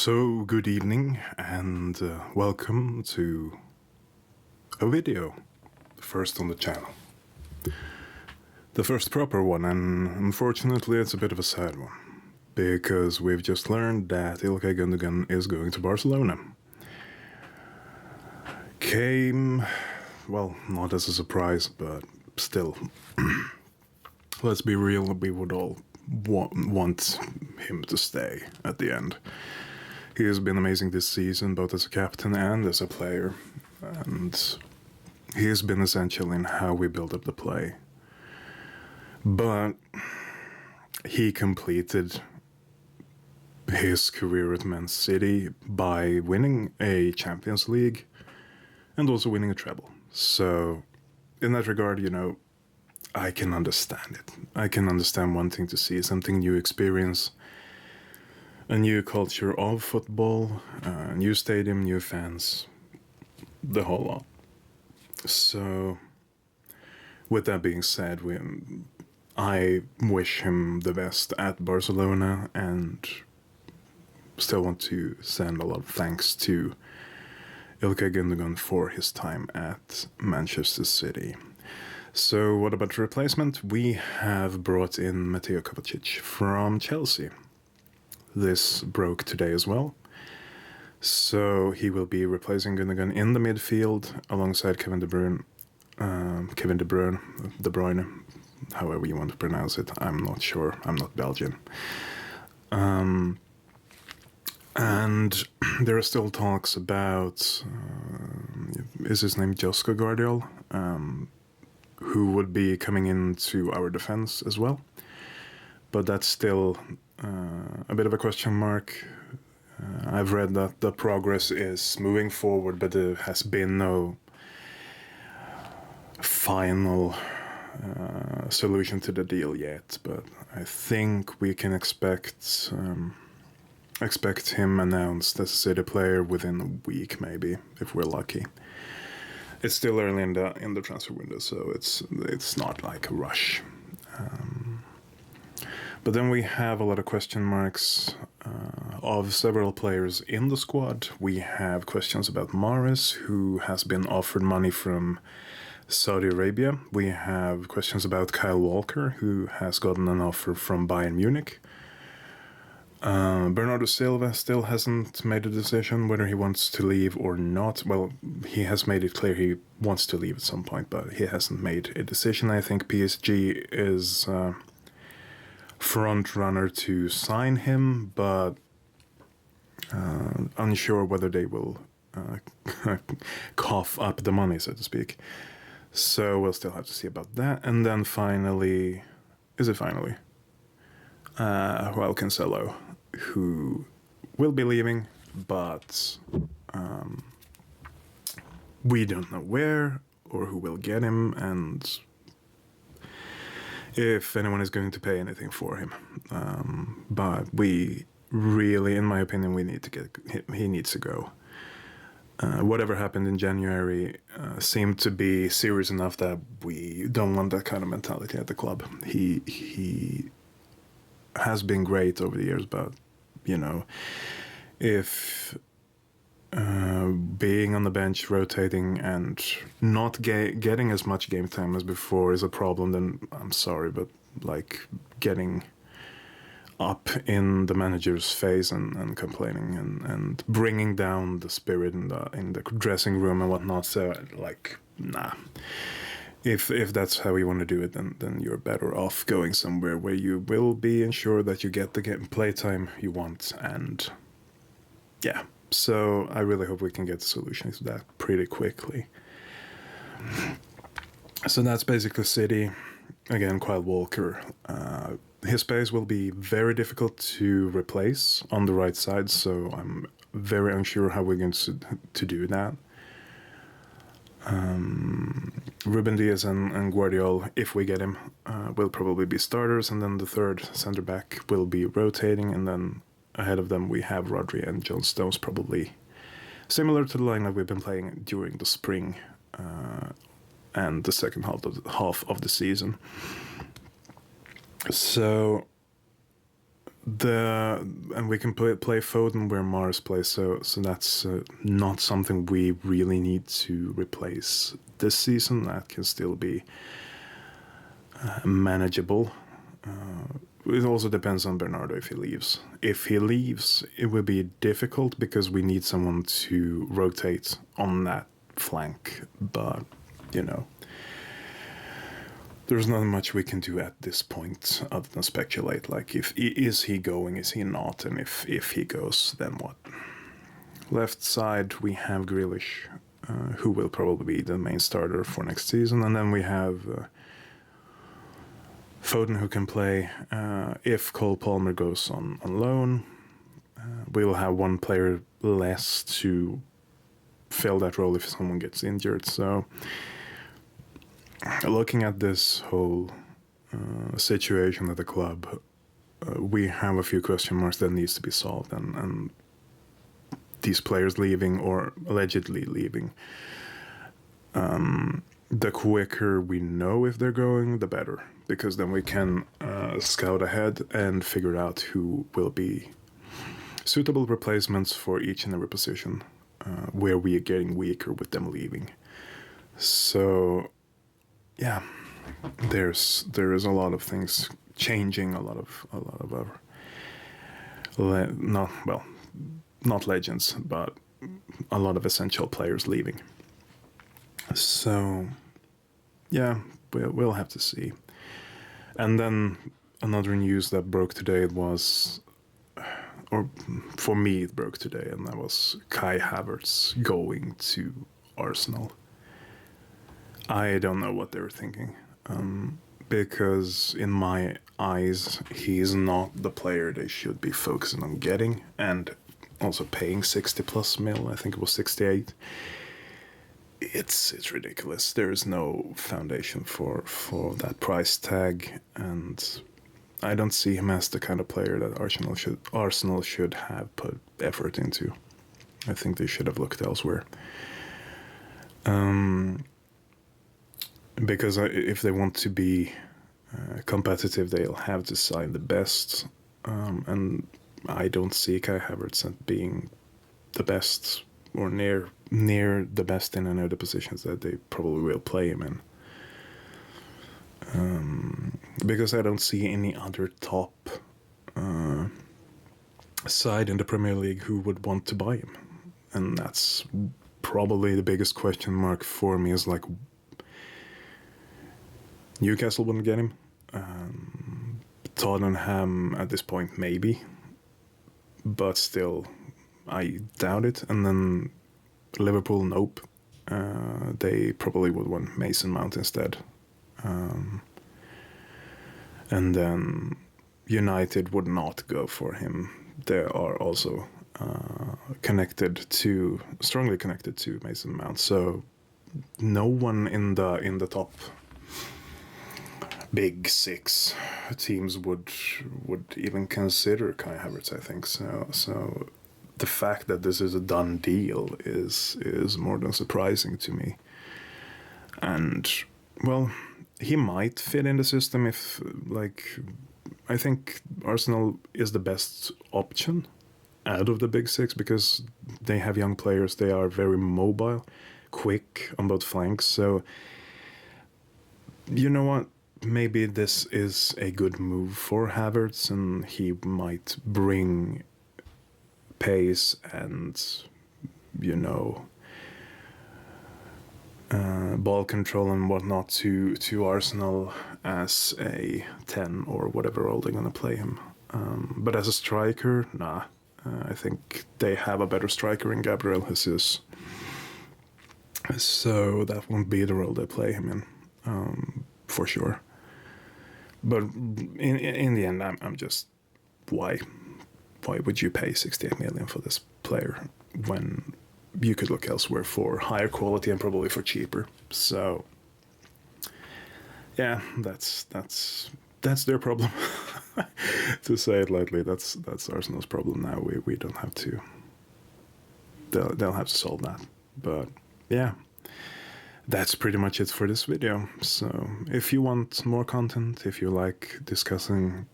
So, good evening and welcome to a video, first on the channel. The first proper one, and unfortunately it's a bit of a sad one, because we've just learned that Ilkay Gundogan is going to Barcelona. Came, well, not as a surprise, but still. Let's be real, we would all want him to stay at the end. He has been amazing this season, both as a captain and as a player, and he has been essential in how we build up the play. But he completed his career at Man City by winning a Champions League and also winning a treble. So, in that regard, I can understand it. I can understand wanting to see something new, experience a new culture of football, new stadium, new fans, the whole lot. So, with that being said, I wish him the best at Barcelona and still want to send a lot of thanks to Ilkay Gundogan for his time at Manchester City. So what about the replacement? We have brought in Mateo Kovacic from Chelsea. This broke today as well. So he will be replacing Gundogan in the midfield alongside Kevin De Bruyne, however you want to pronounce it. I'm not sure. I'm not Belgian. And there are still talks about, is his name Josko Guardiol, who would be coming into our defense as well. But that's still a bit of a question mark. I've read that the progress is moving forward, but there has been no final solution to the deal yet. But I think we can expect him announced as a City player within a week, maybe, if we're lucky. It's still early in the transfer window, so it's not like a rush. But then we have a lot of question marks of several players in the squad. We have questions about Mahrez, who has been offered money from Saudi Arabia. We have questions about Kyle Walker, who has gotten an offer from Bayern Munich. Bernardo Silva still hasn't made a decision whether he wants to leave or not. Well, he has made it clear he wants to leave at some point, but he hasn't made a decision. I think PSG is front runner to sign him, but unsure whether they will cough up the money, so to speak. So we'll still have to see about that. And then finally, Cancelo, who will be leaving, but we don't know where or who will get him, and if anyone is going to pay anything for him. But we really, in my opinion, he needs to go. Whatever happened in January seemed to be serious enough that we don't want that kind of mentality at the club. He has been great over the years, but if being on the bench, rotating, and not getting as much game time as before is a problem, then I'm sorry, but getting up in the manager's face and complaining and bringing down the spirit in the dressing room and whatnot. So nah. If that's how you want to do it, then you're better off going somewhere where you will be ensured that you get the play time you want. And yeah, so I really hope we can get a solution to that pretty quickly. So that's basically City. Again, Kyle Walker. His pace will be very difficult to replace on the right side, so I'm very unsure how we're going to do that. Ruben Diaz and Guardiol, if we get him, will probably be starters, and then the third centre back will be rotating, and then ahead of them we have Rodri and John Stones, probably similar to the lineup we've been playing during the spring and the second half of the season. So and we can play Foden where Mars plays, so that's not something we really need to replace this season. That can still be manageable. It also depends on Bernardo if he leaves. If he leaves, it will be difficult because we need someone to rotate on that flank. But, you know, there's not much we can do at this point other than speculate. Like, is he going, is he not? And if he goes, then what? Left side, we have Grealish, who will probably be the main starter for next season. And then we have Foden, who can play. If Cole Palmer goes on loan, we will have one player less to fill that role if someone gets injured. So, looking at this whole situation at the club, we have a few question marks that needs to be solved, and these players leaving or allegedly leaving. The quicker we know if they're going, the better, because then we can scout ahead and figure out who will be suitable replacements for each and every position where we are getting weaker with them leaving. So, yeah, there is a lot of things changing, a lot of not legends, but a lot of essential players leaving. So, yeah, we'll have to see. And then another news that broke today was, or for me it broke today, and that was Kai Havertz going to Arsenal. I don't know what they were thinking, because in my eyes, he's not the player they should be focusing on getting, and also paying 60 plus mil. I think it was 68. It's ridiculous. There is no foundation for that price tag, and I don't see him as the kind of player that Arsenal should have put effort into. I think they should have looked elsewhere. Because if they want to be competitive, they'll have to sign the best, and I don't see Kai Havertz being the best or near the best in any of the positions that they probably will play him in. Because I don't see any other top side in the Premier League who would want to buy him. And that's probably the biggest question mark for me, is like, Newcastle wouldn't get him. Tottenham at this point, maybe. But still, I doubt it. And then Liverpool, nope. They probably would want Mason Mount instead. And then United would not go for him. They are also strongly connected to Mason Mount. So no one in the top big six teams would even consider Kai Havertz, I think. So the fact that this is a done deal is more than surprising to me. And, well, he might fit in the system if, like, I think Arsenal is the best option out of the big six because they have young players. They are very mobile, quick on both flanks. So, you know what? Maybe this is a good move for Havertz, and he might bring pace and, you know, ball control and whatnot to Arsenal as a 10 or whatever role they're going to play him. But as a striker, nah. I think they have a better striker in Gabriel Jesus. So that won't be the role they play him in, for sure. But in the end, I'm just, why would you pay 68 million for this player when you could look elsewhere for higher quality and probably for cheaper? So yeah, that's their problem. To say it lightly, that's Arsenal's problem now. We don't have to. They'll have to solve that. But yeah, that's pretty much it for this video. So if you want more content, if you like discussing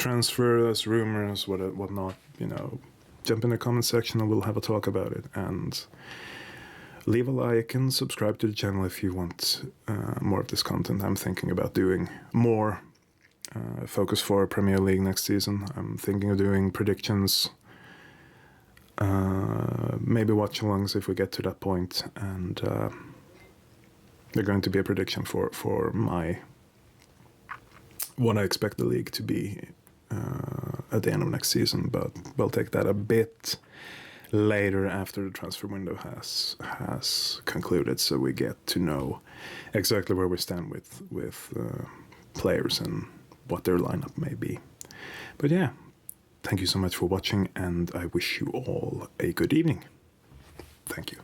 transfers, rumors, whatnot, jump in the comment section and we'll have a talk about it. And leave a like and subscribe to the channel if you want more of this content. I'm thinking about doing more focus for Premier League next season. I'm thinking of doing predictions, maybe watch-alongs if we get to that point, and they're going to be a prediction for what I expect the league to be at the end of next season, but we'll take that a bit later after the transfer window has concluded, so we get to know exactly where we stand with players and what their lineup may be. But yeah, thank you so much for watching, and I wish you all a good evening. Thank you.